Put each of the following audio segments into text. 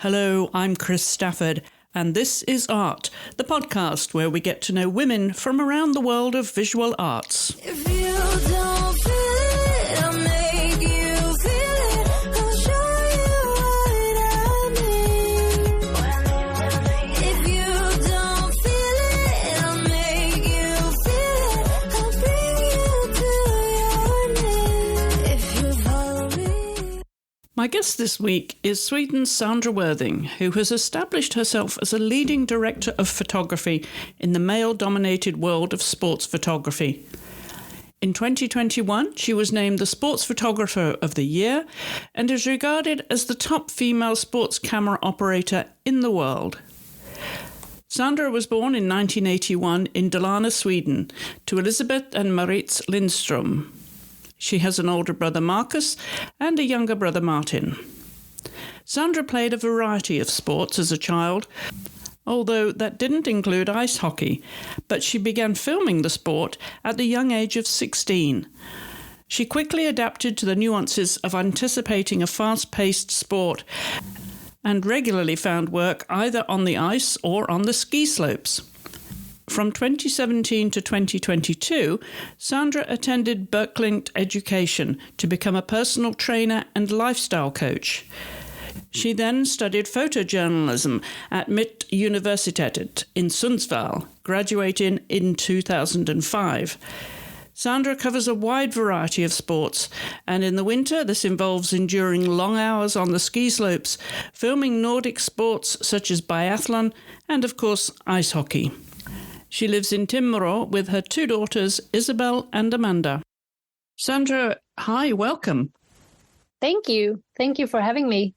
Hello, I'm Chris Stafford, and this is Art, the podcast where we get to know women from around the world of visual arts. If you don't feel it, I'll make you feel it. I'll show you what I mean. If you don't feel it, I'll make you feel it. I'll bring you to your name. If you follow me. My guest this week is Sweden's Sandra Wording, who has established herself as a leading director of photography in the male-dominated world of sports photography. In 2021, she was named the Sports Photographer of the Year and is regarded as the top female sports camera operator in the world. Sandra was born in 1981 in Dalarna, Sweden, to Elisabeth and Maritz Lindström. She has an older brother, Marcus, and a younger brother, Martin. Sandra played a variety of sports as a child, although that didn't include ice hockey, but she began filming the sport at the young age of 16. She quickly adapted to the nuances of anticipating a fast-paced sport and regularly found work either on the ice or on the ski slopes. From 2017 to 2022, Sandra attended Berkeley Education to become a personal trainer and lifestyle coach. She then studied photojournalism at Mittuniversitetet in Sundsvall, graduating in 2005. Sandra covers a wide variety of sports, and in the winter this involves enduring long hours on the ski slopes, filming Nordic sports such as biathlon and, of course, ice hockey. She lives in Timrå with her two daughters, Isabel and Amanda. Sandra, hi, welcome. Thank you. Thank you for having me.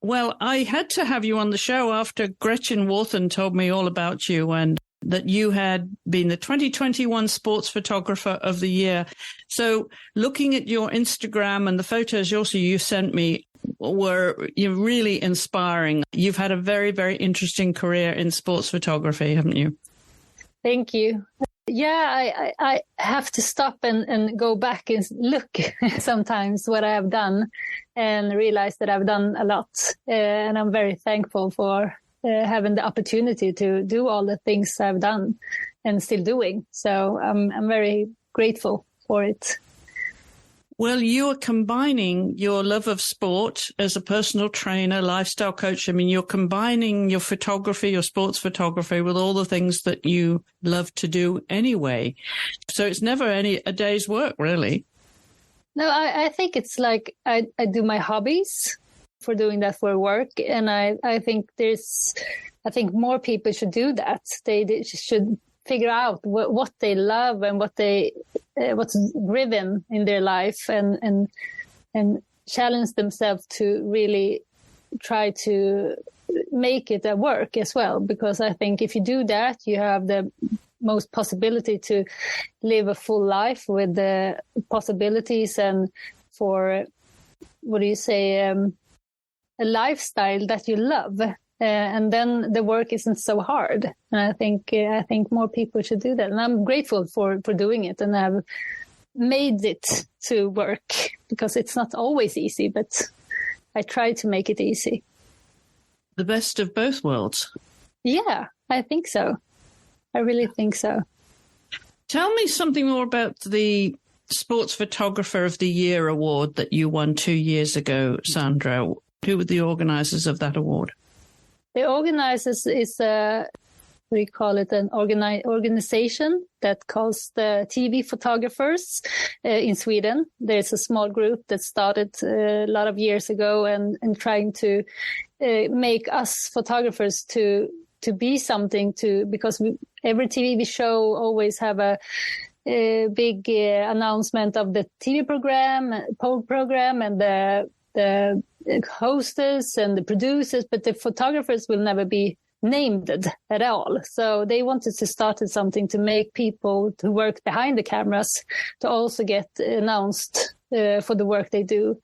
Well, I had to have you on the show after Gretchen Warthen told me all about you and that you had been the 2021 Sports Photographer of the Year. So looking at your Instagram and the photos you sent me were really inspiring. You've had a very, very interesting career in sports photography, haven't you? Thank you. Yeah, I have to stop and go back and look sometimes what I have done and realize that I've done a lot. And I'm very thankful for having the opportunity to do all the things I've done and still doing. So I'm very grateful for it. Well, you are combining your love of sport as a personal trainer, lifestyle coach. I mean, you're combining your photography, your sports photography with all the things that you love to do anyway. So it's never a day's work, really. No, I think it's like I do my hobbies for doing that for work. And I think more people should do that. They should figure out what they love and what's driven in their life and challenge themselves to really try to make it a work as well. Because I think if you do that, you have the most possibility to live a full life with the possibilities and for, a lifestyle that you love. And then the work isn't so hard. And I think more people should do that. And I'm grateful for doing it. And I've made it to work because it's not always easy, but I try to make it easy. The best of both worlds. Yeah, I think so. I really think so. Tell me something more about the Sports Photographer of the Year award that you won 2 years ago, Sandra. Who were the organizers of that award? The organizers is an organization that calls the TV photographers in Sweden. There's a small group that started a lot of years ago and trying to make us photographers to be something because every TV show always have a big announcement of the TV program and the hostess and the producers, but the photographers will never be named at all. So they wanted to start something to make people who work behind the cameras to also get announced for the work they do.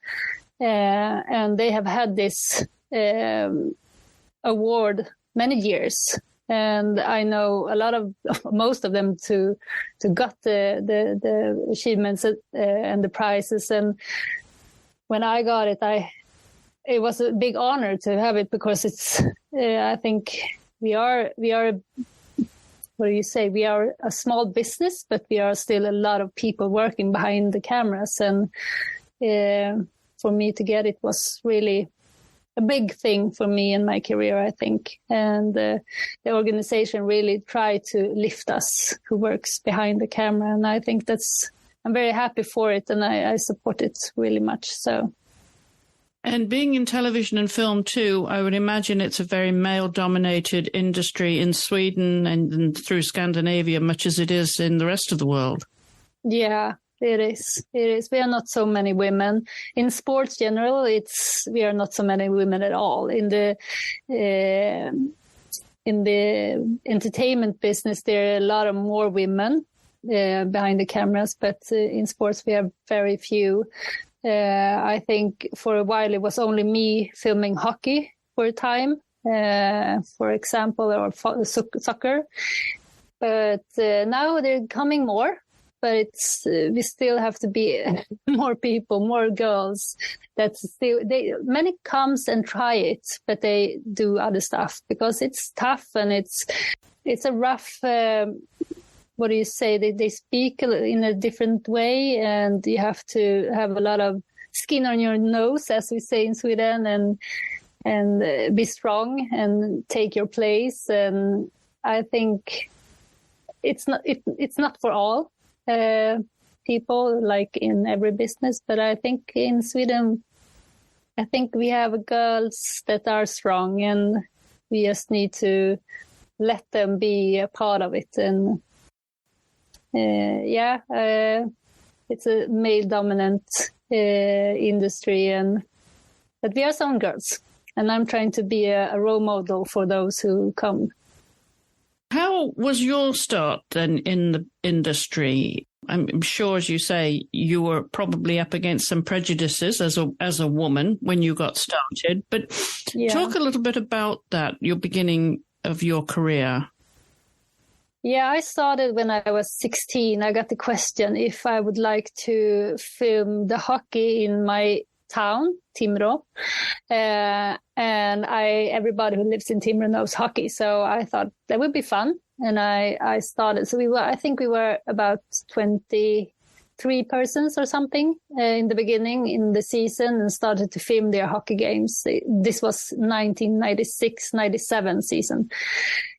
And they have had this award many years. And I know most of them to got the achievements and the prizes. And when I got it, it was a big honor to have it because it's, I think we are, what do you say? We are a small business, but we are still a lot of people working behind the cameras. And for me to get it was really a big thing for me in my career, I think. And the organization really tried to lift us who works behind the camera. And I think I'm very happy for it, and I support it really much. So. And being in television and film too, I would imagine it's a very male-dominated industry in Sweden and through Scandinavia, much as it is in the rest of the world. Yeah, it is. It is. We are not so many women in sports. General, we are not so many women at all. In the entertainment business, there are a lot of more women behind the cameras, but in sports we have very few. I think for a while it was only me filming hockey for a time, for example, or soccer. But now they're coming more. But we still have to be more people, more girls. Many comes and try it, but they do other stuff because it's tough and it's a rough. What do you say? They speak in a different way, and you have to have a lot of skin on your nose, as we say in Sweden, and be strong and take your place. And I think it's not for all people, like in every business, but I think in Sweden, I think we have girls that are strong, and we just need to let them be a part of it. And it's a male-dominant industry, but we are some girls, and I'm trying to be a role model for those who come. How was your start then in the industry? I'm sure, as you say, you were probably up against some prejudices as a woman when you got started, but talk a little bit about that, your beginning of your career. Yeah, I started when I was 16. I got the question if I would like to film the hockey in my town, Timrå. And everybody who lives in Timrå knows hockey. So I thought that would be fun. And I started. So I think we were about 23 persons or something in the beginning in the season, and started to film their hockey games. This was 1996-97 season.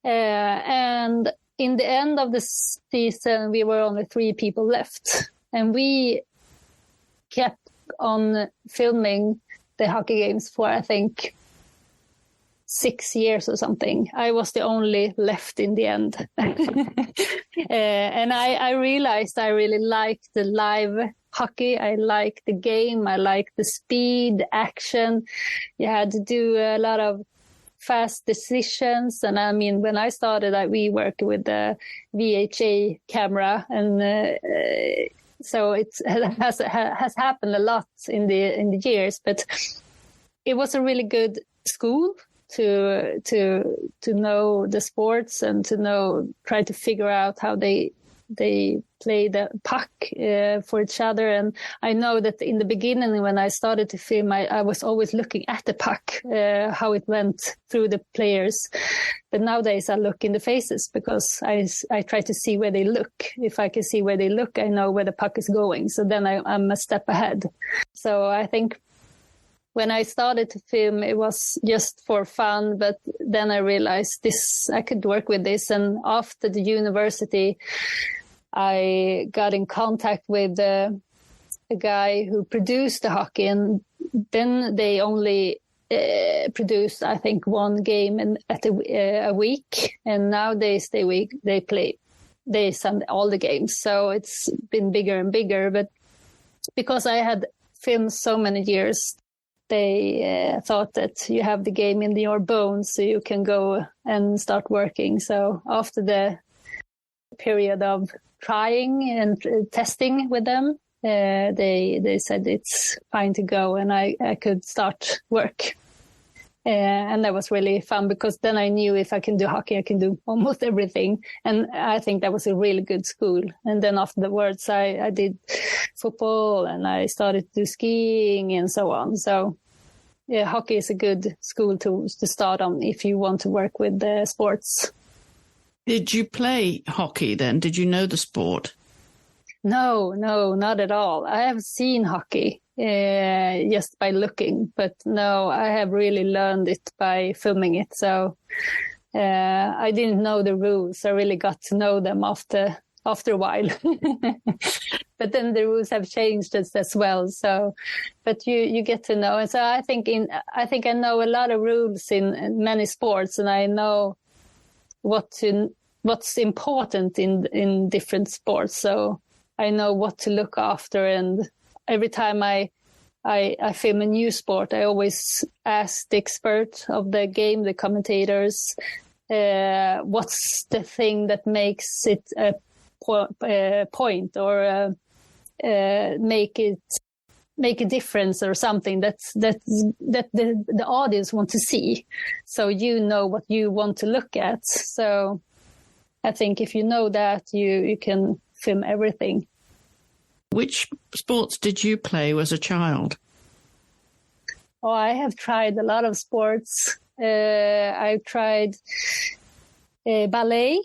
And in the end of the season, we were only 3 people left, and we kept on filming the hockey games for, I think, 6 years or something. I was the only left in the end. And I realized I really liked the live hockey. I liked the game. I liked the speed, action. You had to do a lot of fast decisions. And I mean, when I started, we worked with the VHA camera, and so it has happened a lot in the years. But it was a really good school to know the sports and to try to figure out how they play the puck for each other. And I know that in the beginning, when I started to film, I was always looking at the puck, how it went through the players. But nowadays I look in the faces, because I try to see where they look. If I can see where they look, I know where the puck is going. So then I'm a step ahead. So I think when I started to film, it was just for fun, but then I realized I could work with this. And after the university, I got in contact with a guy who produced the hockey, and then they only produced, I think, 1 game a week. And nowadays they send all the games. So it's been bigger and bigger. But because I had filmed so many years, they thought that you have the game in your bones, so you can go and start working. So after the period of trying and testing with them, they said it's fine to go, and I could start work. And that was really fun, because then I knew if I can do hockey, I can do almost everything. And I think that was a really good school. And then afterwards, I did football, and I started to do skiing and so on. So hockey is a good school to start on if you want to work with sports. Did you play hockey then? Did you know the sport? No, not at all. I have seen hockey just by looking, but no, I have really learned it by filming it. So I didn't know the rules. I really got to know them after a while. But then the rules have changed as well. So, but you get to know. And so I think I know a lot of rules in many sports, and I know what's important in different sports. So I know what to look after, and every time I film a new sport, I always ask the expert of the game, the commentators, what's the thing that makes it a point or make a difference or something that the audience want to see. So you know what you want to look at. So I think if you know that, you can film everything. Which sports did you play as a child? Oh, I have tried a lot of sports. I've tried ballet.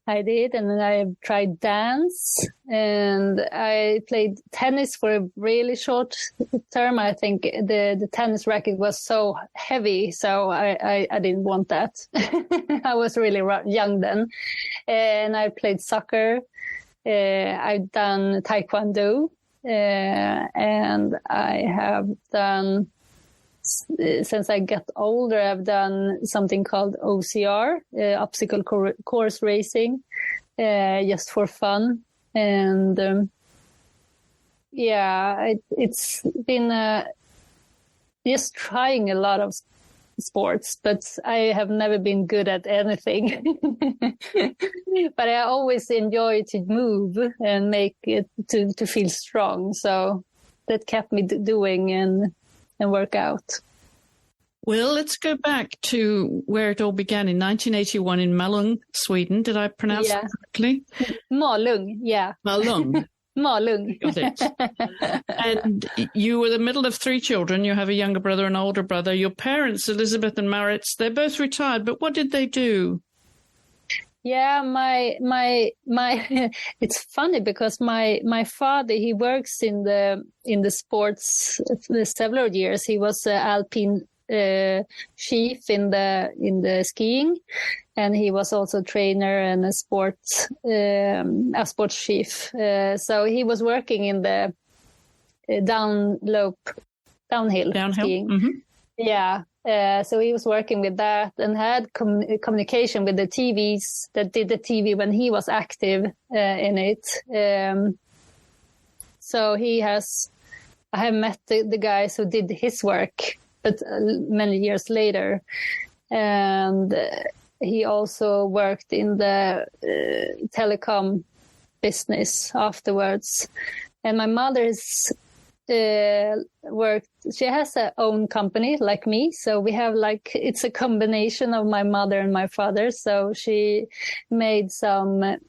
I did, and then I tried dance, and I played tennis for a really short term. I think the tennis racket was so heavy, so I didn't want that. I was really young then, and I played soccer. I've done taekwondo, and I have done, since I got older, I've done something called OCR, obstacle course racing, just for fun. And it's been just trying a lot of sports, but I have never been good at anything. But I always enjoy to move and make it to feel strong. So that kept me doing and work out. Well, let's go back to where it all began in 1981 in Malung, Sweden. Did I pronounce that correctly? Malung, yeah. Malung. Malung. Got it. And you were the middle of three children. You have a younger brother and older brother. Your parents, Elizabeth and Maritz, they're both retired, but what did they do? Yeah, my it's funny because my father, he works in the sports for several years. He was alpine chief in the skiing, and he was also trainer and a sports chief. So he was working in the downhill skiing. Mm-hmm. Yeah. So he was working with that and had communication with the TVs that did the TV when he was active in it. So I have met the guys who did his work, but many years later. And he also worked in the telecom business afterwards. And my mother's worked, she has her own company like me, so we have it's a combination of my mother and my father. So she made some what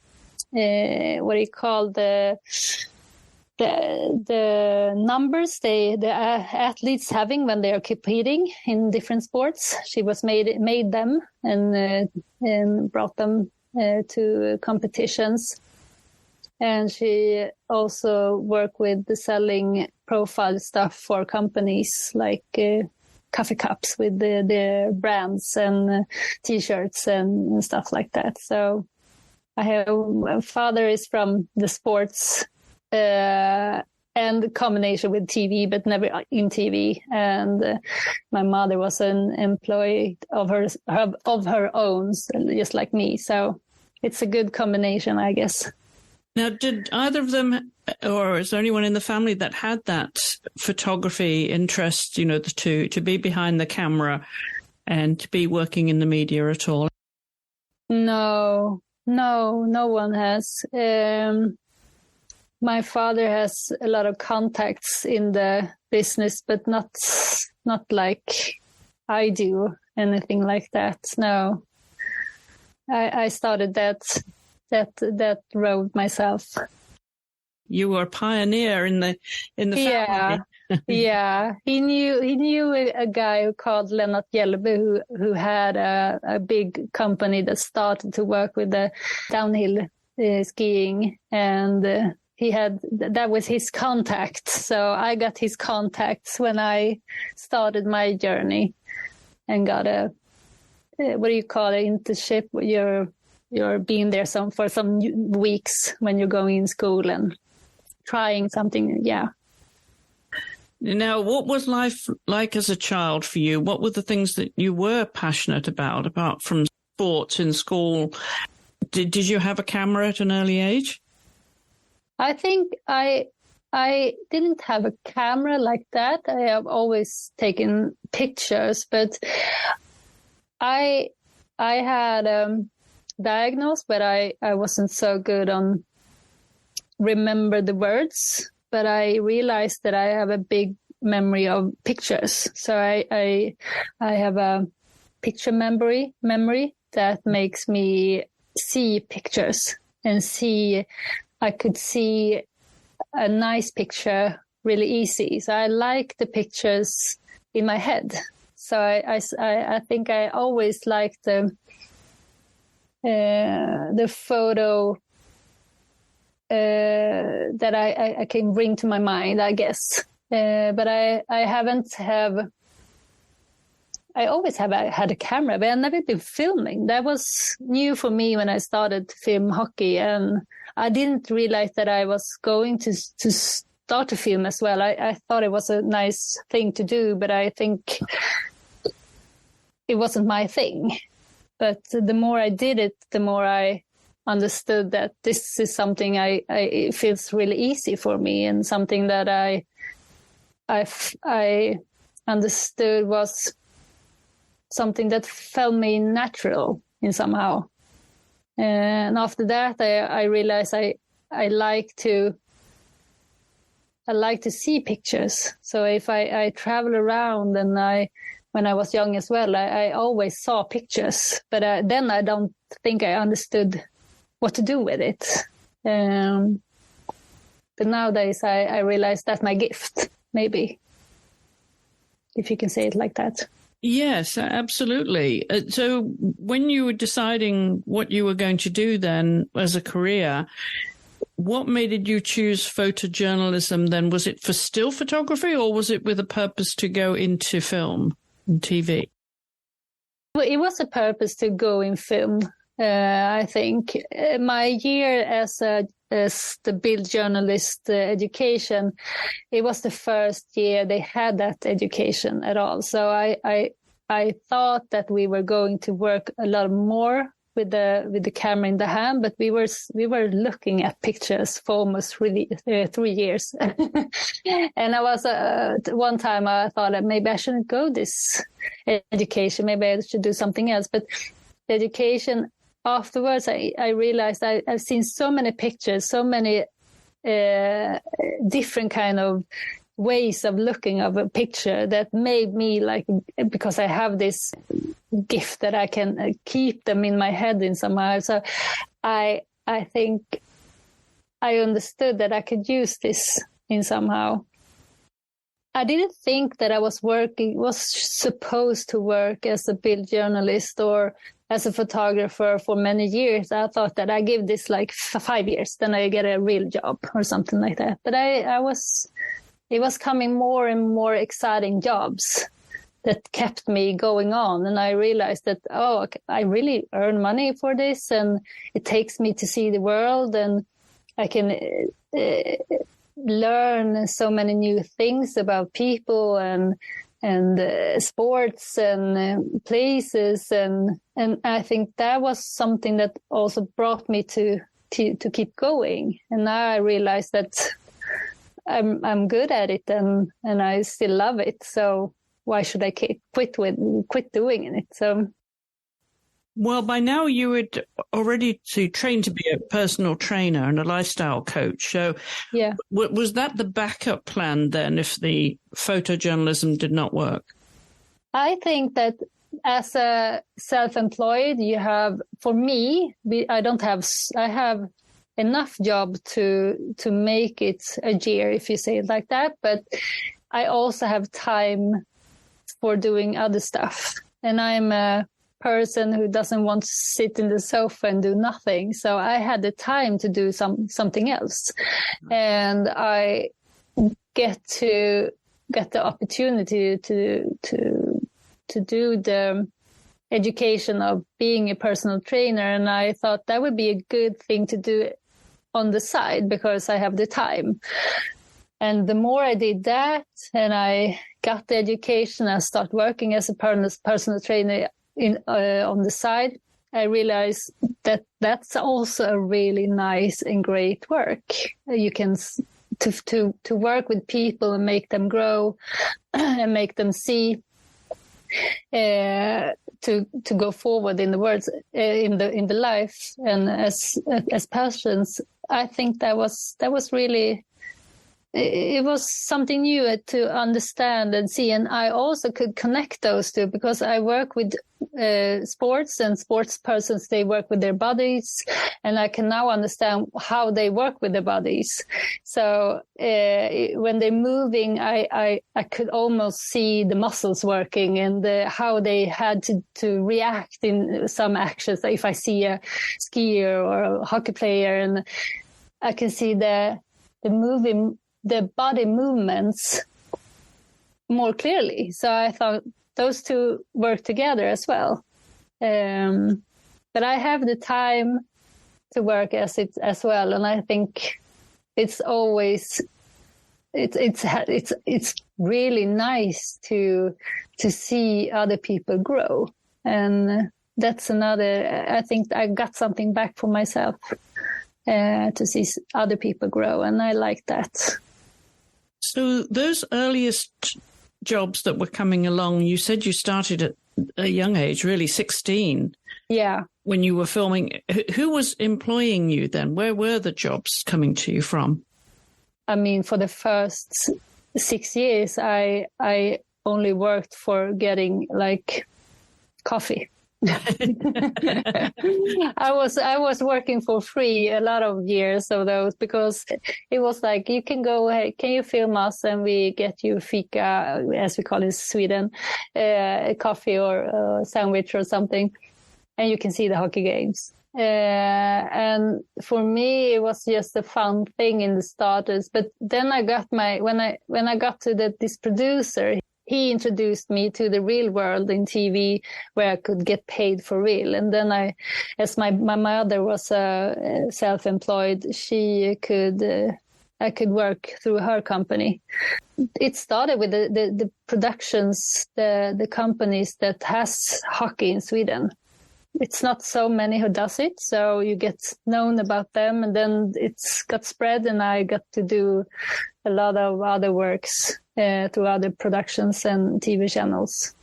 do you call the numbers the athletes having when they are competing in different sports. She was made them and brought them to competitions. And she also worked with the selling profile stuff for companies like coffee cups with the brands and T-shirts and stuff like that. So my father is from the sports and combination with TV, but never in TV. And my mother was an employee of her own, just like me. So it's a good combination, I guess. Now, did either of them, or is there anyone in the family that had that photography interest, to be behind the camera and to be working in the media at all? No one has. My father has a lot of contacts in the business, but not like I do, anything like that. No, I started that road myself. You were a pioneer in the family. Yeah, he knew a guy called Lennart Hjellby who had a big company that started to work with the downhill skiing, and that was his contact. So I got his contacts when I started my journey, and got a what do you call it, internship? You're being there for some weeks when you're going in school and trying something. Yeah. Now, what was life like as a child for you? What were the things that you were passionate about, apart from sports in school? Did you have a camera at an early age? I think I didn't have a camera like that. I have always taken pictures, but I had diagnosed, but I wasn't so good on remember the words. But I realized that I have a big memory of pictures. So I have a picture memory that makes me see pictures and I could see a nice picture really easy. So I like the pictures in my head. So I think I always liked the photo that I can bring to my mind, I guess. But I always have had a camera, but I've never been filming. That was new for me when I started to film hockey, and I didn't realize that I was going to start to film as well. I thought it was a nice thing to do, but I think it wasn't my thing. But the more I did it, the more I understood that this is something it feels really easy for me, and something that I understood was something that felt me natural in somehow. And after that, I realized I like to see pictures. So if I travel around, and when I was young as well, I always saw pictures, but then I don't think I understood what to do with it. But nowadays I realize that's my gift, maybe, if you can say it like that. Yes, absolutely. So when you were deciding what you were going to do then as a career, what made you choose photojournalism then? Was it for still photography, or was it with a purpose to go into film and TV? Well, it was a purpose to go in film. I think my year as the Bild journalist education, it was the first year they had that education at all. So I thought that we were going to work a lot more with the camera in the hand, but we were looking at pictures for almost really 3 years. And I was one time I thought that maybe I shouldn't go this education. Maybe I should do something else. But the education afterwards, I realized I've seen so many pictures, so many different kind of ways of looking of a picture that made me like, because I have this gift that I can keep them in my head in somehow. So I think I understood that I could use this in somehow. I didn't think that I was supposed to work as a Bild journalist or as a photographer for many years. I thought that I give this like 5 years, then I get a real job or something like that. But it was coming more and more exciting jobs that kept me going on. And I realized that, I really earn money for this, and it takes me to see the world, and I can learn so many new things about people and sports and places. And I think that was something that also brought me to keep going. And now I realize that I'm good at it, and I still love it. So why should I quit doing it? So, well, by now you had already trained to be a personal trainer and a lifestyle coach. So, yeah, was that the backup plan then if the photojournalism did not work? I think that as a self-employed, you have, for me, I have enough job to make it a year, if you say it like that. But I also have time for doing other stuff. And I'm a person who doesn't want to sit in the sofa and do nothing. So I had the time to do something else. And I get the opportunity to do the education of being a personal trainer. And I thought that would be a good thing to do on the side because I have the time. And the more I did that and I got the education, I started working as a personal trainer on the side, I realized that that's also a really nice and great work. You can to work with people and make them grow and make them see to go forward in the words in the life and as persons. I think that was really. It was something new to understand and see. And I also could connect those two because I work with sports and sports persons. They work with their bodies and I can now understand how they work with their bodies. So when they're moving, I could almost see the muscles working and how they had to react in some actions. If I see a skier or a hockey player, and I can see the body movements more clearly. So I thought those two work together as well. But I have the time to work as well. And I think it's always, it's really nice to see other people grow. And that's another, I think I got something back for myself to see other people grow. And I like that. So those earliest jobs that were coming along, you said you started at a young age, really 16. Yeah. When you were filming, who was employing you then? Where were the jobs coming to you from? I mean, for the first 6 years, I only worked for getting like coffee. I was working for free a lot of years of those because it was like, you can go, hey, can you film us? And we get you fika, as we call it in Sweden, a coffee or a sandwich or something. And you can see the hockey games. And for me, it was just a fun thing in the starters. But then I got when I got to this producer, he introduced me to the real world in TV where I could get paid for real. And then as my mother was self-employed, I could work through her company. It started with the productions, the companies that has hockey in Sweden. It's not so many who does it, so you get known about them, and then it's got spread, and I got to do a lot of other works through other productions and TV channels.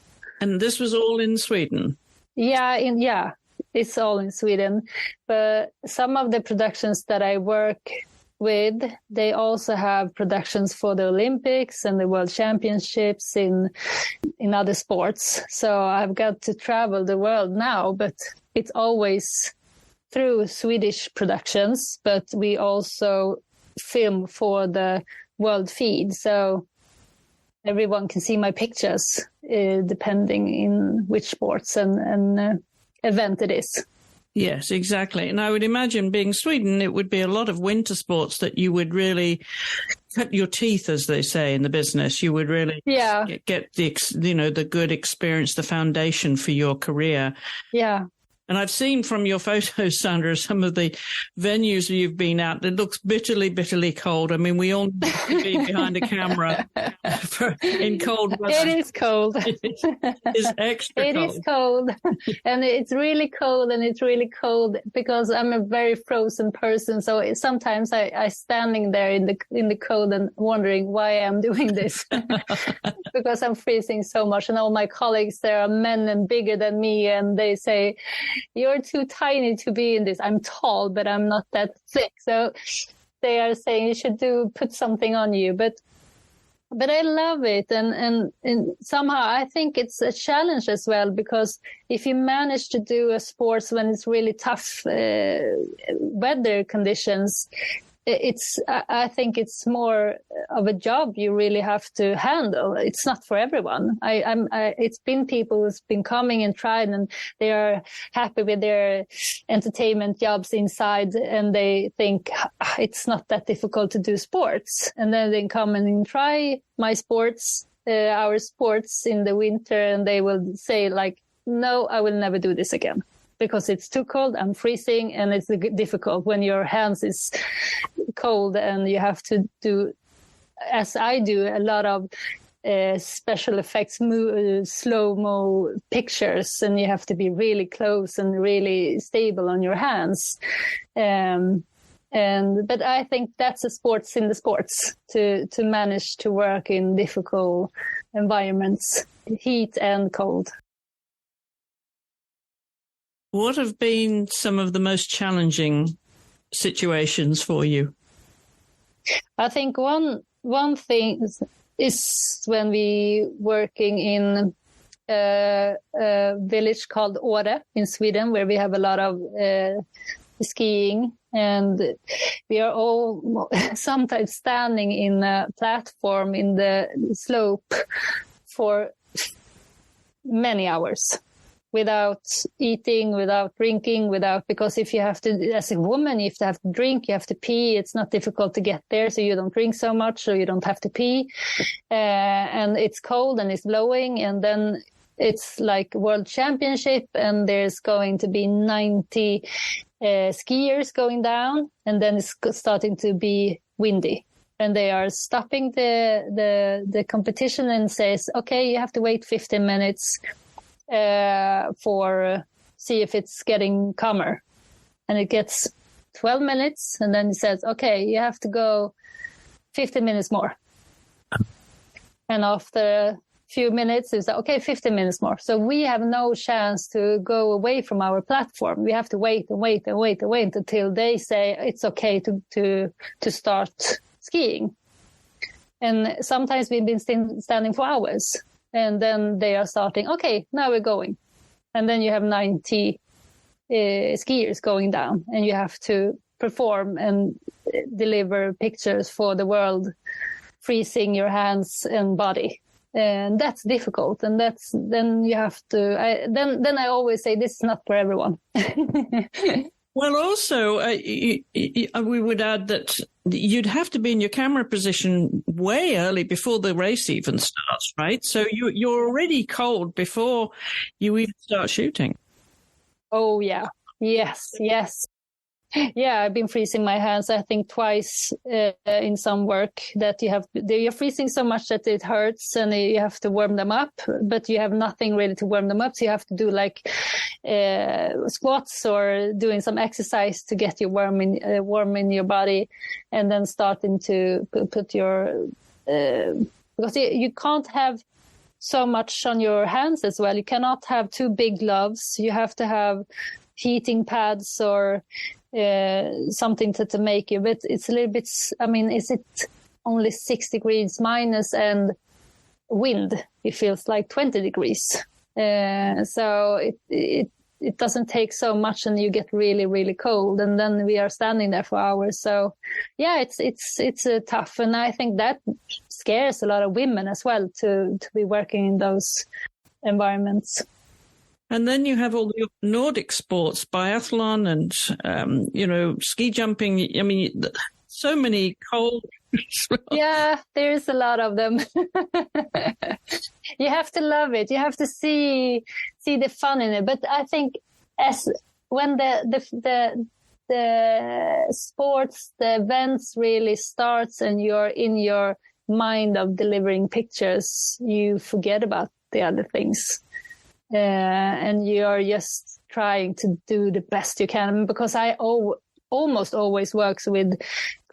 And this was all in Sweden? Yeah, it's all in Sweden. But some of the productions that I work with, they also have productions for the Olympics and the World Championships in other sports. So I've got to travel the world now, but it's always through Swedish productions, but we also film for the world feed. So everyone can see my pictures, depending in which sports and event it is. Yes, exactly. And I would imagine being Sweden, it would be a lot of winter sports that you would really cut your teeth, as they say in the business. You would really get the good experience, the foundation for your career. Yeah. And I've seen from your photos, Sandra, some of the venues you've been at. It looks bitterly, bitterly cold. I mean, we all need to be behind a camera in cold weather. It is cold. It's extra cold. It is cold. And it's really cold, and it's really cold because I'm a very frozen person. So sometimes I standing there in the cold and wondering why I'm doing this because I'm freezing so much. And all my colleagues, there are men and bigger than me, and they say, "You're too tiny to be in this." I'm tall, but I'm not that thick. So they are saying you should put something on you. But I love it. And somehow I think it's a challenge as well, because if you manage to do a sports when it's really tough weather conditions, I think it's more of a job you really have to handle. It's not for everyone. It's been people who's been coming and tried, and they are happy with their entertainment jobs inside, and they think it's not that difficult to do sports. And then they come and try my sports, our sports in the winter, and they will say like, no, I will never do this again. Because it's too cold, I'm freezing, and it's difficult when your hands is cold and you have to do, as I do, a lot of special effects, slow-mo pictures, and you have to be really close and really stable on your hands. But I think that's a sports in the sports, to manage to work in difficult environments, heat and cold. What have been some of the most challenging situations for you? I think one thing is when we working in a village called Åre in Sweden, where we have a lot of skiing, and we are all sometimes standing in a platform in the slope for many hours. Without eating, without drinking, because if you have to, as a woman, you have to drink, you have to pee. It's not difficult to get there, so you don't drink so much, so you don't have to pee. And it's cold and it's blowing, and then it's like World Championship, and there's going to be 90 skiers going down, and then it's starting to be windy. And they are stopping the competition and says, okay, you have to wait 15 minutes. For see if it's getting calmer, and it gets 12 minutes, and then it says, okay, you have to go 15 minutes more. And after a few minutes, it's okay, 15 minutes more. So we have no chance to go away from our platform. We have to wait until they say it's okay to start skiing. And sometimes we've been standing for hours. And then they are starting, okay, now we're going. And then you have 90 skiers going down, and you have to perform and deliver pictures for the world, freezing your hands and body. And that's difficult. And then you have to, then I always say, this is not for everyone. Well, also, we would add that you'd have to be in your camera position way early before the race even starts, right? So you're already cold before you even start shooting. Oh, yeah. Yes. Yeah, I've been freezing my hands, I think, twice in some work, that you're freezing so much that it hurts, and you have to warm them up, but you have nothing really to warm them up. So you have to do like squats or doing some exercise to get you warm in your body, and then starting to put your, because you can't have so much on your hands as well. You cannot have too big gloves. You have to have heating pads or something to make you, but it's a little bit, I mean, is it only 6 degrees minus and wind? It feels like 20 degrees. So it doesn't take so much, and you get really, really cold, and then we are standing there for hours. So yeah, it's tough. And I think that scares a lot of women as well to be working in those environments. And then you have all the Nordic sports, biathlon and, ski jumping. I mean, so many cold. Yeah, there's a lot of them. You have to love it. You have to see the fun in it. But I think when the sports, the events really starts, and you're in your mind of delivering pictures, you forget about the other things. And you're just trying to do the best you can, because I almost always works with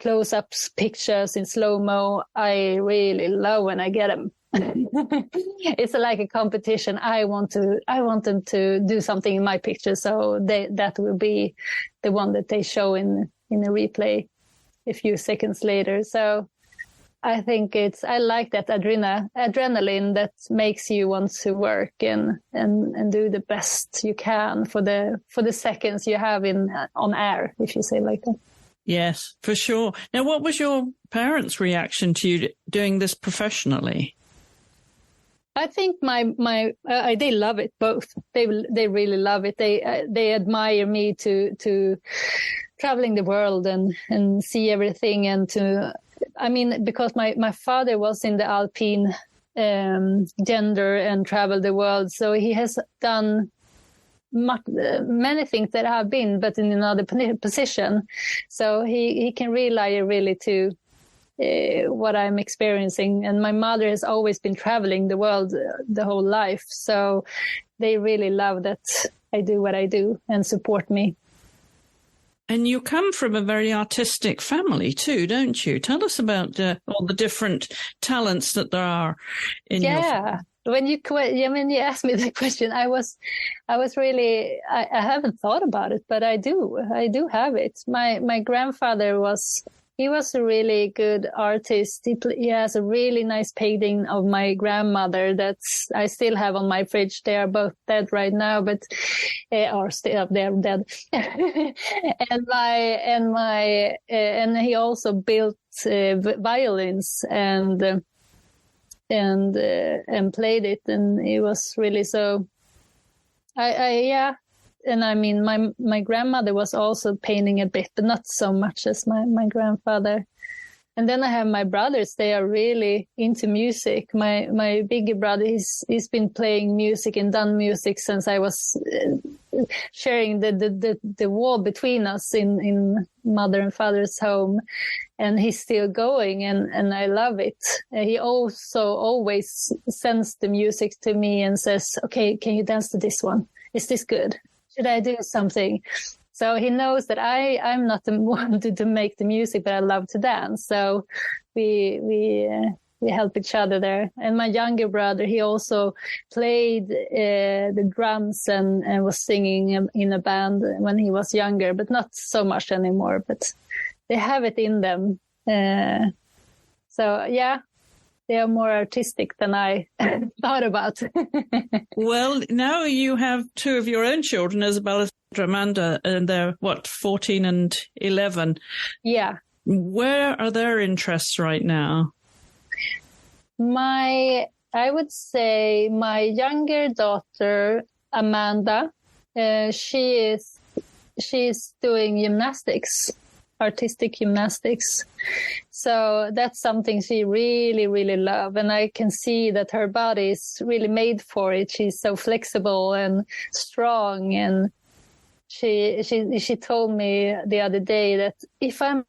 close-ups, pictures in slow-mo. I really love when I get them. It's like a competition. I want them to do something in my picture, so that will be the one that they show in a replay a few seconds later. So I think I like that adrenaline that makes you want to work and do the best you can for the seconds you have on air, if you say like that. Yes, for sure. Now, what was your parents' reaction to you doing this professionally? I think they love it both. They really love it. They admire me to traveling the world and see everything, and because my father was in the Alpine gender and traveled the world, so he has done many things that have been, but in another position. So he can rely really to what I'm experiencing. And my mother has always been traveling the world the whole life. So they really love that I do what I do and support me. And you come from a very artistic family too, don't you? Tell us about all the different talents that there are in your family. When you asked me that question, I was really, I haven't thought about it, but I do have it. My grandfather was a really good artist. He has a really nice painting of my grandmother that I still have on my fridge. They are both dead right now, but are still they're dead. and he also built violins and played it, and it was really so. And I mean, my grandmother was also painting a bit, but not so much as my grandfather. And then I have my brothers. They are really into music. My bigger brother, he's been playing music and done music since I was sharing the wall between us in mother and father's home. And he's still going, and I love it. He also always sends the music to me and says, "Okay, can you dance to this one? Is this good? Should I do something?" So he knows that I'm not the one to make the music, but I love to dance. So we help each other there. And my younger brother, he also played the drums and was singing in a band when he was younger, but not so much anymore. But they have it in them. So yeah. They are more artistic than I thought about. Well, now you have two of your own children, Isabella and Amanda, and they're, 14 and 11? Yeah. Where are their interests right now? I would say my younger daughter, Amanda, she's doing gymnastics. Artistic gymnastics. So that's something she really, really loves. And I can see that her body is really made for it. She's so flexible and strong. And she told me the other day that if I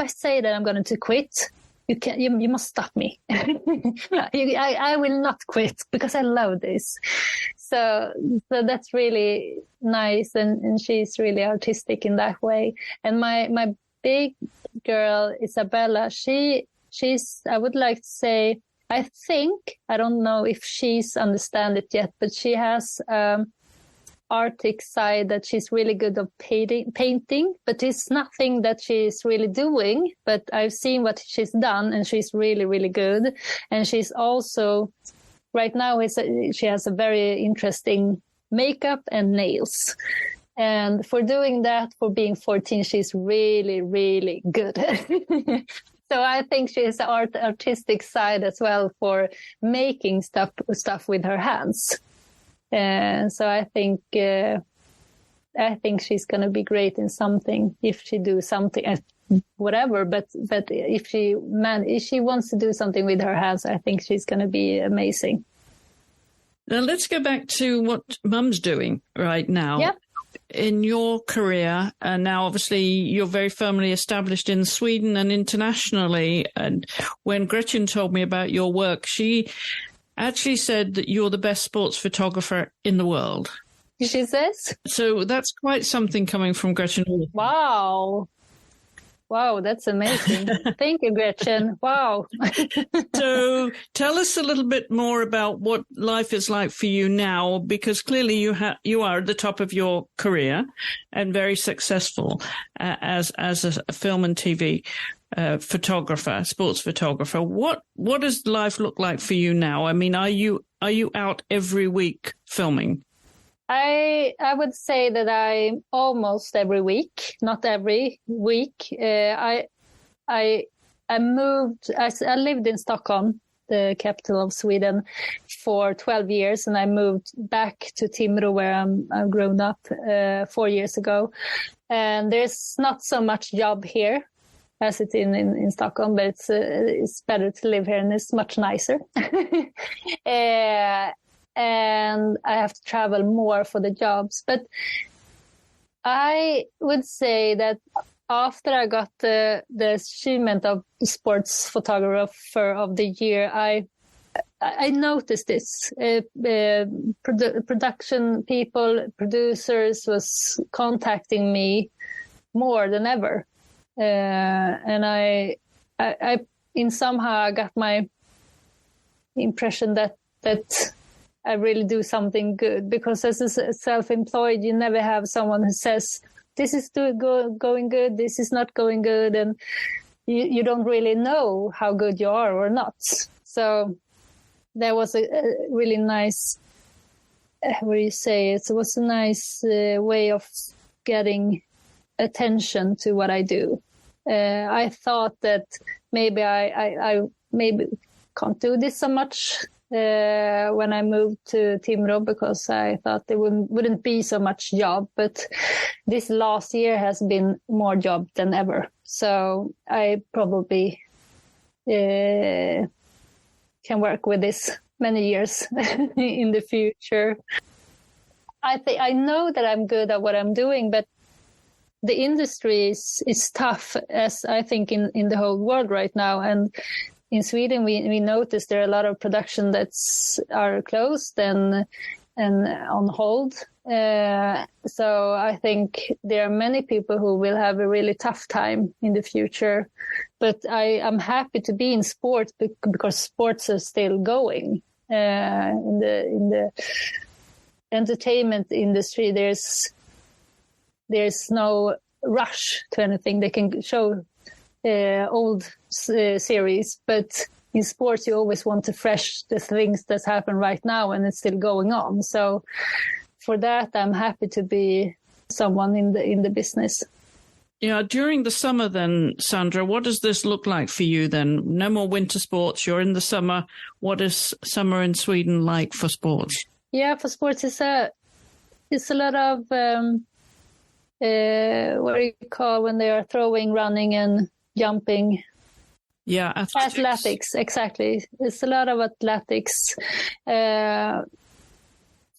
say that I'm going to quit, you must stop me. I will not quit because I love this. So that's really nice, and she's really artistic in that way. And my big girl Isabella, she's I would like to say, I think, I don't know if she's understand it yet, but she has artistic side that she's really good at painting, but it's nothing that she's really doing. But I've seen what she's done, and she's really, really good. And she's also right now she has a very interesting makeup and nails. And for doing that, for being 14, she's really, really good. So I think she has an artistic side as well for making stuff with her hands. So I think she's going to be great in something if she do something, whatever. But if she wants to do something with her hands, I think she's going to be amazing. Now let's go back to what Mum's doing right now. Yep. In your career, and now obviously you're very firmly established in Sweden and internationally. And when Gretchen told me about your work, she actually said that you're the best sports photographer in the world. She says? So that's quite something coming from Gretchen. Wow, that's amazing. Thank you, Gretchen. Wow. So tell us a little bit more about what life is like for you now, because clearly you are at the top of your career and very successful as a film and TV photographer, sports photographer. What does life look like for you now? I mean, are you out every week filming? I would say that I almost every week, not every week. I moved. I lived in Stockholm, the capital of Sweden, for 12 years, and I moved back to Timrå, where I've grown up, 4 years ago. And there's not so much job here as it in Stockholm, but it's better to live here, and it's much nicer. And I have to travel more for the jobs. But I would say that after I got the achievement of sports photographer of the year, I noticed this. Production people, producers was contacting me more than ever. And I in somehow I got my impression that I really do something good, because as a self-employed, you never have someone who says, this is going good, this is not going good, and you don't really know how good you are or not. So there was a really nice, what do you say, it was a nice way of getting attention to what I do. I thought that maybe I maybe can't do this so much when I moved to Timrå, because I thought there wouldn't be so much job. But this last year has been more job than ever. So I probably can work with this many years in the future. I know that I'm good at what I'm doing, but the industry is tough, as I think in the whole world right now. And in Sweden, we notice there are a lot of production are closed and on hold. So I think there are many people who will have a really tough time in the future. But I'm happy to be in sports because sports are still going. In the entertainment industry, there's no rush to anything. They can show old series, but in sports you always want to fresh the things that happen right now, and it's still going on. So for that, I'm happy to be someone in the business. Yeah, during the summer then, Sandra, what does this look like for you then? No more winter sports, you're in the summer. What is summer in Sweden like for sports? Yeah, for sports it's a lot of what do you call when they are throwing, running and jumping? Yeah, athletics, exactly. It's a lot of athletics.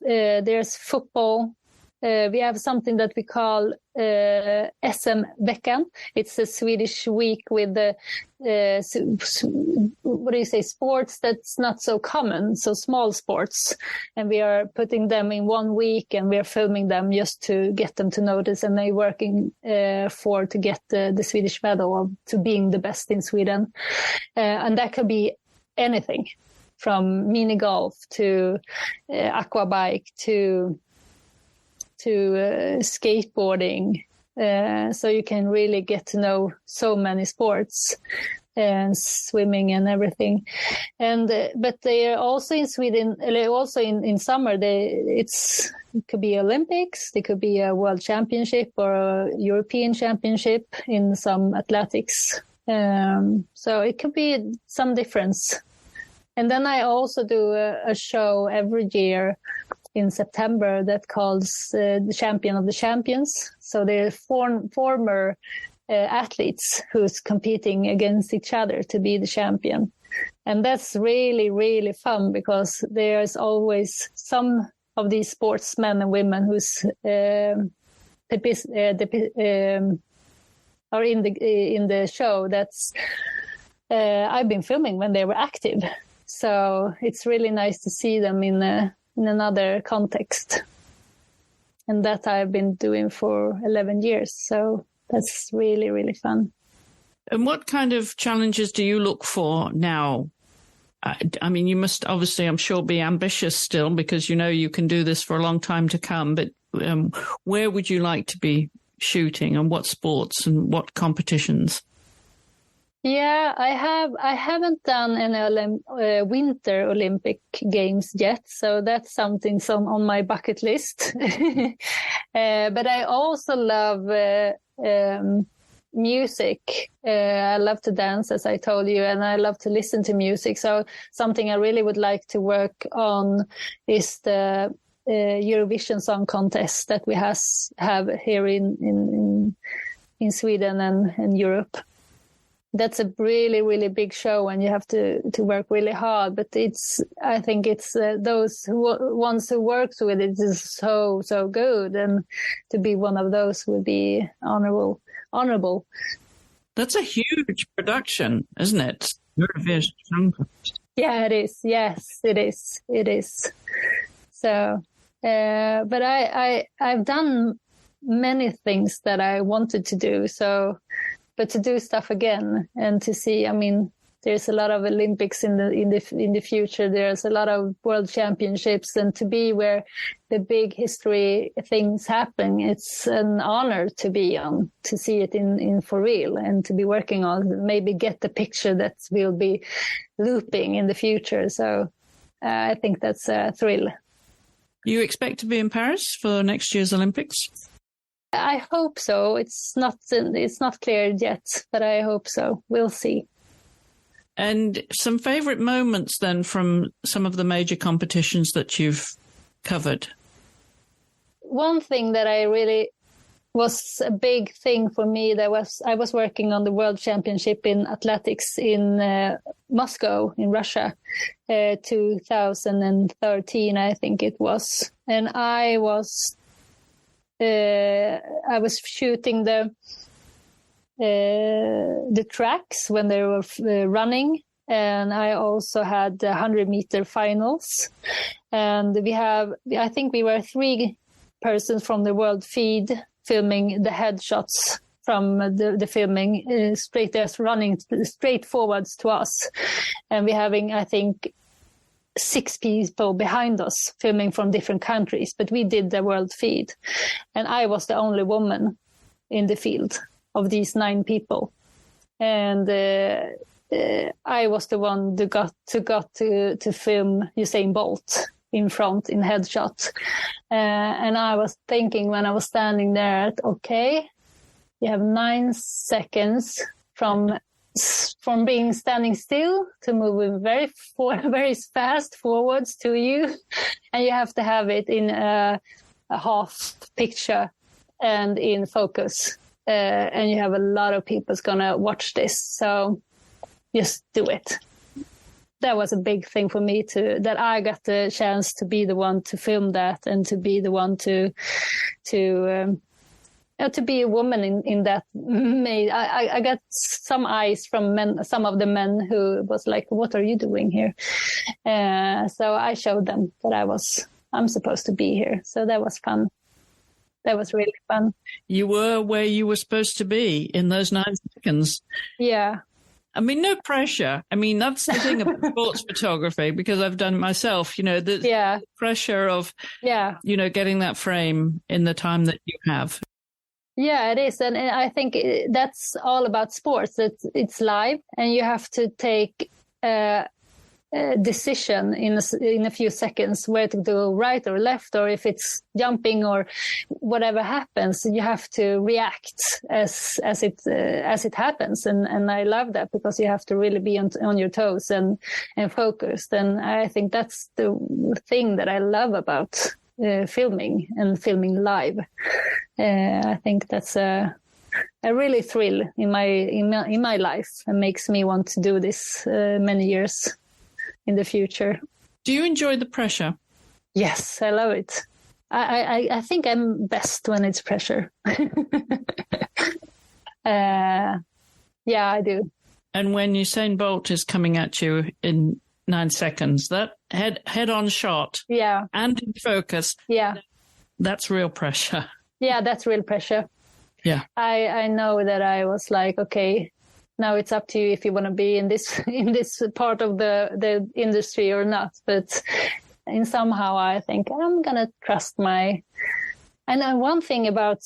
There's football. We have something that we call SM-veckan. It's a Swedish week with the sports that's not so common, so small sports. And we are putting them in 1 week, and we are filming them just to get them to notice. And they're working to get the Swedish medal to being the best in Sweden. And that could be anything from mini golf to aqua bike to skateboarding. So you can really get to know so many sports and swimming and everything. And but they are also in Sweden, also in summer, it could be Olympics, it could be a world championship or a European championship in some athletics. So it could be some difference. And then I also do a show every year in September that calls the Champion of the Champions. So they're former athletes who's competing against each other to be the champion. And that's really, really fun, because there's always some of these sportsmen and women who's are in the show that's I've been filming when they were active. So it's really nice to see them in another context. And that I've been doing for 11 years. So that's really, really fun. And what kind of challenges do you look for now? I mean, you must obviously, I'm sure, be ambitious still, because you know you can do this for a long time to come. But where would you like to be shooting, and what sports and what competitions? Yeah, I haven't done any Winter Olympic Games yet, so that's something on my bucket list. But I also love music. I love to dance, as I told you, and I love to listen to music. So something I really would like to work on is the Eurovision Song Contest that we have here in Sweden and Europe. That's a really, really big show, and you have to work really hard. But I think it's those ones who works with it is so good, and to be one of those would be honorable. That's a huge production, isn't it? Eurovision Song Contest. Yeah, it is. Yes, it is. It is. So, but I've done many things that I wanted to do. So. But to do stuff again and to see, I mean, there's a lot of Olympics in the future. There's a lot of world championships, and to be where the big history things happen, it's an honor to be on, to see it in for real, and to be working on, maybe get the picture that will be looping in the future. So I think that's a thrill. You expect to be in Paris for next year's Olympics? I hope so. It's not clear yet, but I hope so. We'll see. And some favorite moments then from some of the major competitions that you've covered? One thing that I really was a big thing for me, I was working on the World Championship in athletics in Moscow in Russia, 2013, I think it was. And I was shooting the tracks when they were running, and I also had the 100-meter finals. And I think we were 3 persons from the world feed filming the headshots from the filming, running straight forwards to us. And we're having, I think, 6 people behind us filming from different countries, but we did the world feed. And I was the only woman in the field of these 9 people. And I was the one who got to film Usain Bolt in front in headshot. And I was thinking when I was standing there, okay, you have 9 seconds from being standing still to moving very fast forwards to you, and you have to have it in a half picture and in focus, and you have a lot of people's gonna watch this, so just do it. That was a big thing for me that I got the chance to be the one to film that, and to be the one to be a woman in that. I got some eyes from some of the men who was like, "What are you doing here?" So I showed them that I'm supposed to be here. So that was fun. That was really fun. You were where you were supposed to be in those 9 seconds. Yeah. I mean, no pressure. I mean, that's the thing about sports photography, because I've done it myself, the pressure of, getting that frame in the time that you have. Yeah, it is. And I think that's all about sports. It's live, and you have to take a decision in a few seconds where to go, right or left, or if it's jumping or whatever happens, you have to react as it happens. And I love that, because you have to really be on your toes and focused. And I think that's the thing that I love about filming and filming live. I think that's a really thrill in my life, and makes me want to do this many years in the future. Do you enjoy the pressure? Yes, I love it. I think I'm best when it's pressure. Yeah, I do. And when Usain Bolt is coming at you in 9 seconds, that head-on shot, and in focus, that's real pressure. Yeah, that's real pressure. Yeah, I know that I was like, okay, now it's up to you if you want to be in this part of the industry or not. But in somehow I think I'm gonna trust my. And one thing about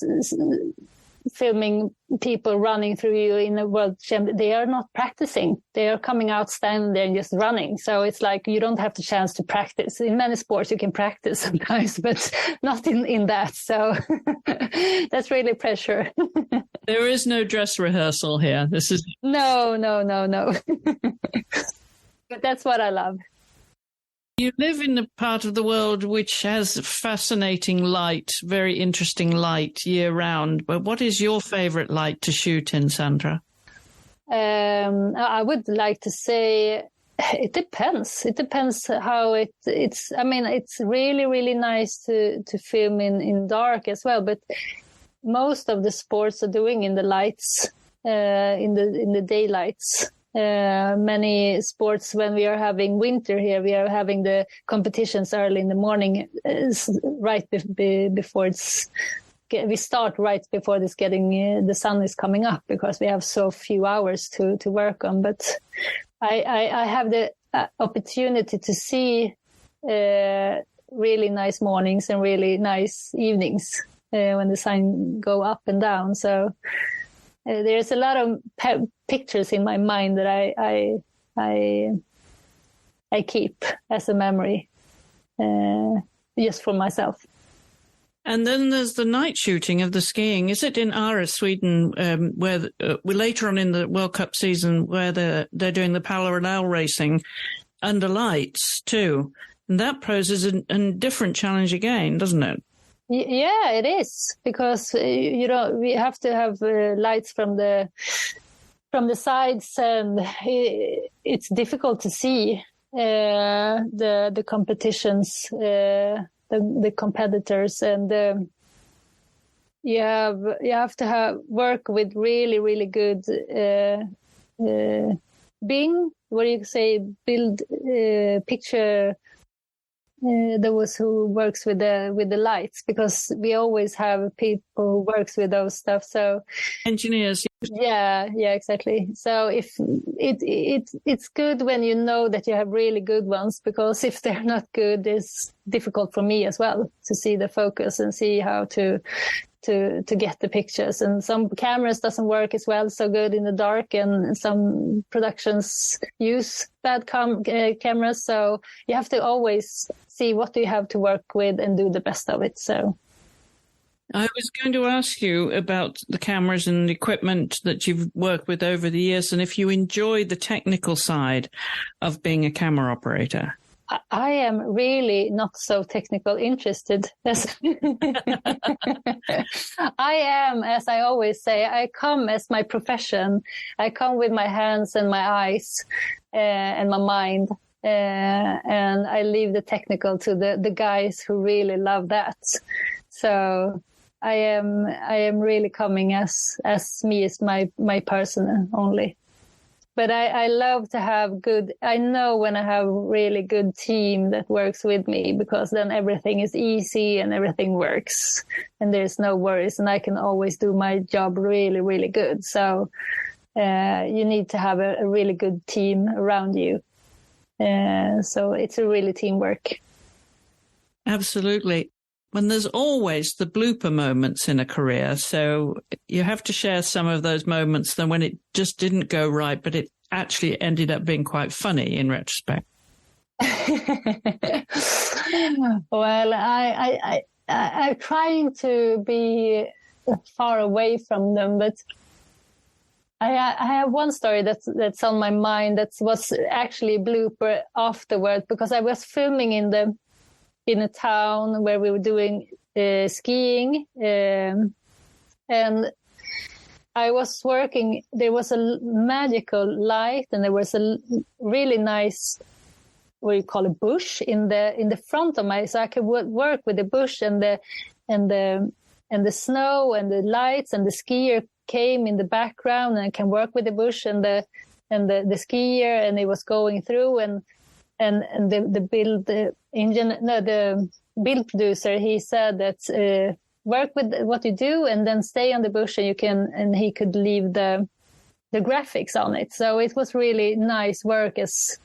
filming people running through you in a world champion, they are not practicing. They are coming out, standing there and just running. So it's like you don't have the chance to practice. In many sports you can practice sometimes, but not in that. So that's really pressure. There is no dress rehearsal here. This is No. But that's what I love. You live in a part of the world which has fascinating light, very interesting light year round. But what is your favorite light to shoot in, Sandra? I would like to say it depends. It depends how it's. I mean, it's really, really nice to film in dark as well. But most of the sports are doing in the lights, in the daylights. Many sports, when we are having winter here, we are having the competitions early in the morning, right before we start right before it's getting the sun is coming up, because we have so few hours to work on. But I have the opportunity to see really nice mornings and really nice evenings when the sun go up and down. So there's a lot of pictures in my mind that I keep as a memory, just for myself. And then there's the night shooting of the skiing. Is it in Åre, Sweden, where later on in the World Cup season, where they're doing the parallel racing under lights too? And that poses a different challenge again, doesn't it? Yeah, it is, because we have to have lights from the sides, and it's difficult to see the competitions, the competitors, and you have to work with really, really good build picture. Those who works with the lights, because we always have people who works with those stuff. So engineers. Yeah, exactly. So if it's good when you know that you have really good ones, because if they're not good, it's difficult for me as well to see the focus and see how to get the pictures. And some cameras doesn't work as well so good in the dark, and some productions use bad cameras. So you have to always see what do you have to work with and do the best of it. So I was going to ask you about the cameras and equipment that you've worked with over the years, and if you enjoy the technical side of being a camera operator. I am really not so technical interested. I am, as I always say, I come as my profession. I come with my hands and my eyes and my mind. And I leave the technical to the guys who really love that. So I am really coming as me, as my person only. But I love to have I know when I have a really good team that works with me, because then everything is easy and everything works and there's no worries, and I can always do my job really, really good. So you need to have a really good team around you. So it's a really teamwork. Absolutely. And there's always the blooper moments in a career. So you have to share some of those moments then when it just didn't go right, but it actually ended up being quite funny in retrospect. Well, I'm trying to be far away from them, but I have one story that's on my mind that was actually a blooper afterward, because I was filming in a town where we were doing skiing, and I was working. There was a magical light, and there was a really nice, what do you call it, bush in the front of so I could work with the bush and the snow and the lights, and the skier came in the background, and I can work with the bush and the skier, and it was going through, and the build producer, he said that work with what you do and then stay on the bush, and he could leave the graphics on it. So it was really nice work as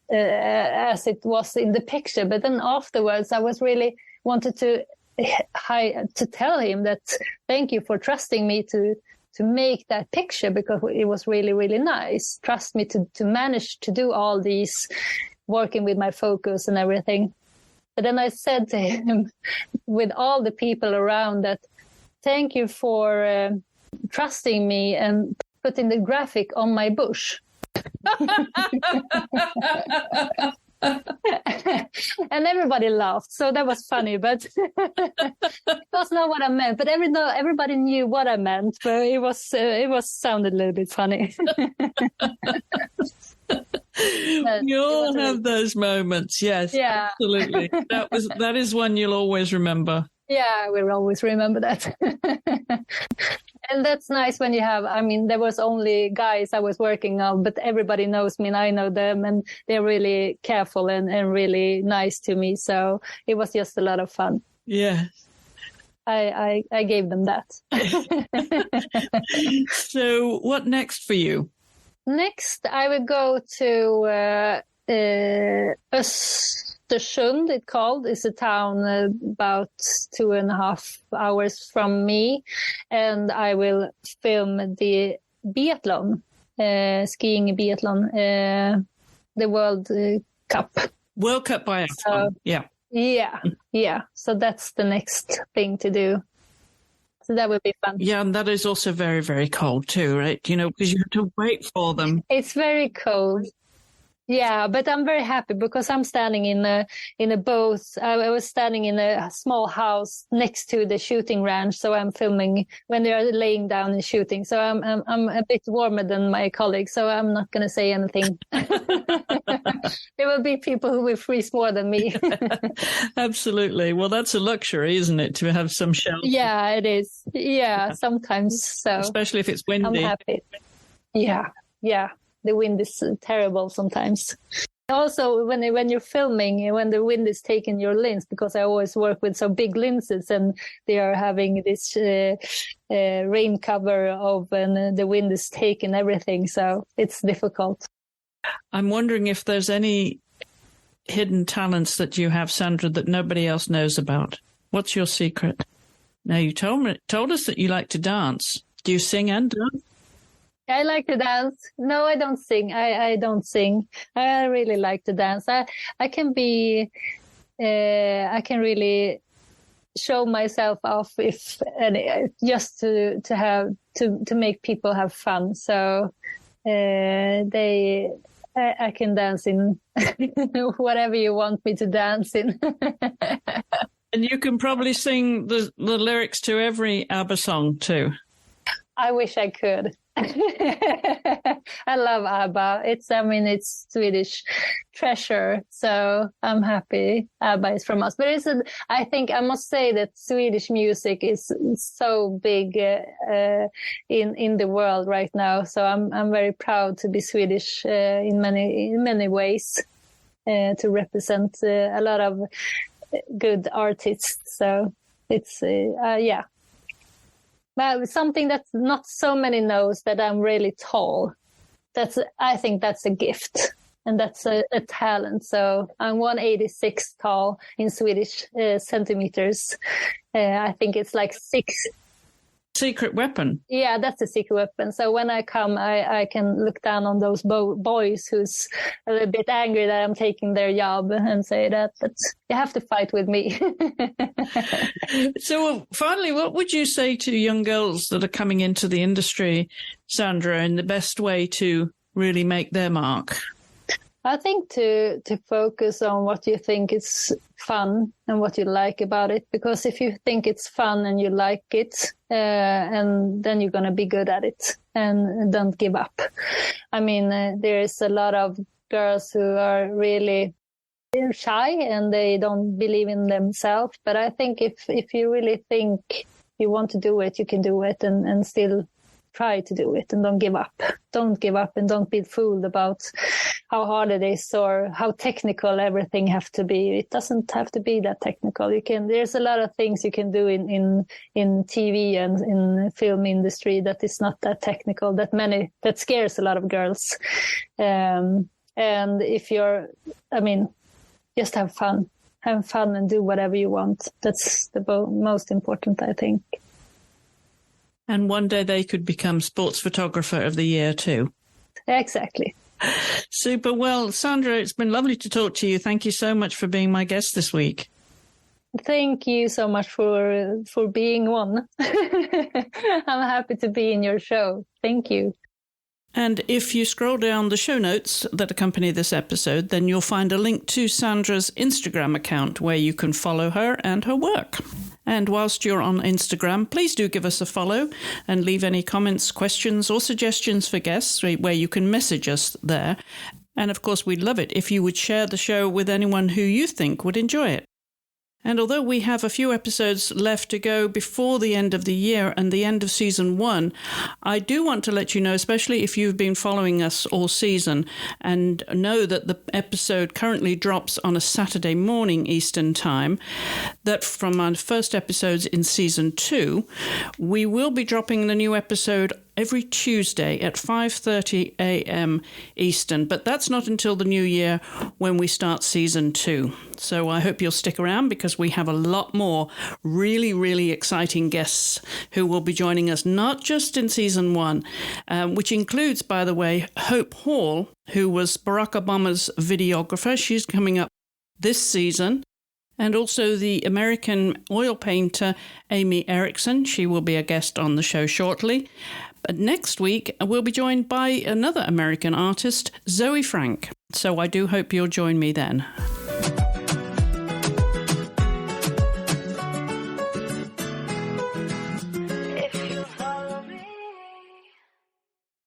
it was in the picture. But then afterwards, I was really wanted to to tell him that thank you for trusting me to make that picture, because it was really, really nice. Trust me to manage to do all these, working with my focus and everything. But then I said to him, with all the people around, that thank you for trusting me and putting the graphic on my bush. And everybody laughed, so that was funny, but it was not what I meant. But everybody knew what I meant, but it was sounded a little bit funny. You all have those moments, yes. Yeah, Absolutely. That is one you'll always remember. yeah, we'll always remember that. And that's nice when you have, I mean, there was only guys I was working on, but everybody knows me and I know them, and they're really careful and really nice to me. So it was just a lot of fun. Yeah. I gave them that. So what next for you? Next, I will go to Östersund, it's called. It's a town about 2.5 hours from me. And I will film the biathlon, skiing biathlon, the World Cup. World Cup biathlon, So, yeah. Yeah. So that's the next thing to do. So that would be fun. Yeah, and that is also very, very cold too, right? You know, because you have to wait for them. It's very cold. Yeah, but I'm very happy because I'm standing in a boat. I was standing in a small house next to the shooting range, so I'm filming when they are laying down and shooting. So I'm a bit warmer than my colleagues, so I'm not going to say anything. There will be people who will freeze more than me. Absolutely. Well, that's a luxury, isn't it, to have some shelter? Yeah, it is. Yeah, sometimes so. Especially if it's windy. I'm happy. Yeah. The wind is terrible sometimes. Also, when you're filming, when the wind is taking your lens, because I always work with some big lenses and they are having this rain cover of, and the wind is taking everything. So it's difficult. I'm wondering if there's any hidden talents that you have, Sandra, that nobody else knows about. What's your secret? Now, you told us that you like to dance. Do you sing and dance? I like to dance. No, I don't sing. I don't sing. I really like to dance. I can really show myself off just to make people have fun. So I can dance in whatever you want me to dance in. And you can probably sing the lyrics to every ABBA song too. I wish I could. I love ABBA. It's Swedish treasure. So I'm happy ABBA is from us. But I think I must say that Swedish music is so big in the world right now. So I'm very proud to be Swedish in many ways, to represent a lot of good artists. So it's yeah. But something that not so many knows, that I'm really tall. I think that's a gift, and that's a talent. So I'm 186 tall in Swedish centimeters. I think it's like 6. Secret weapon. Yeah, that's a secret weapon. So when I come, I can look down on those boys who's a little bit angry that I'm taking their job, and say that you have to fight with me. So finally, what would you say to young girls that are coming into the industry, Sandra, in the best way to really make their mark? I think to focus on what you think is fun and what you like about it, because if you think it's fun and you like it, and then you're going to be good at it, and don't give up. I mean, there is a lot of girls who are really shy and they don't believe in themselves. But I think if you really think you want to do it, you can do it, and still try to do it, and don't give up. Don't give up, and don't be fooled about how hard it is or how technical everything have to be. It doesn't have to be that technical. There's a lot of things you can do in TV and in film industry that is not that technical, that scares a lot of girls. And if just have fun. have fun and do whatever you want. That's the most important, I think. And one day they could become Sports Photographer of the Year too. Exactly. Super. Well, Sandra, it's been lovely to talk to you. Thank you so much for being my guest this week. Thank you so much for being one. I'm happy to be in your show. Thank you. And if you scroll down the show notes that accompany this episode, then you'll find a link to Sandra's Instagram account where you can follow her and her work. And whilst you're on Instagram, please do give us a follow and leave any comments, questions or suggestions for guests where you can message us there. And of course, we'd love it if you would share the show with anyone who you think would enjoy it. And although we have a few episodes left to go before the end of the year and the end of season 1, I do want to let you know, especially if you've been following us all season and know that the episode currently drops on a Saturday morning Eastern time, that from our first episodes in season 2, we will be dropping the new episode every Tuesday at 5:30 a.m. Eastern. But that's not until the new year when we start season 2. So I hope you'll stick around because we have a lot more really, really exciting guests who will be joining us, not just in season 1, which includes, by the way, Hope Hall, who was Barack Obama's videographer. She's coming up this season. And also the American oil painter Amy Erickson. She will be a guest on the show shortly. But next week, we'll be joined by another American artist, Zoe Frank. So I do hope you'll join me then.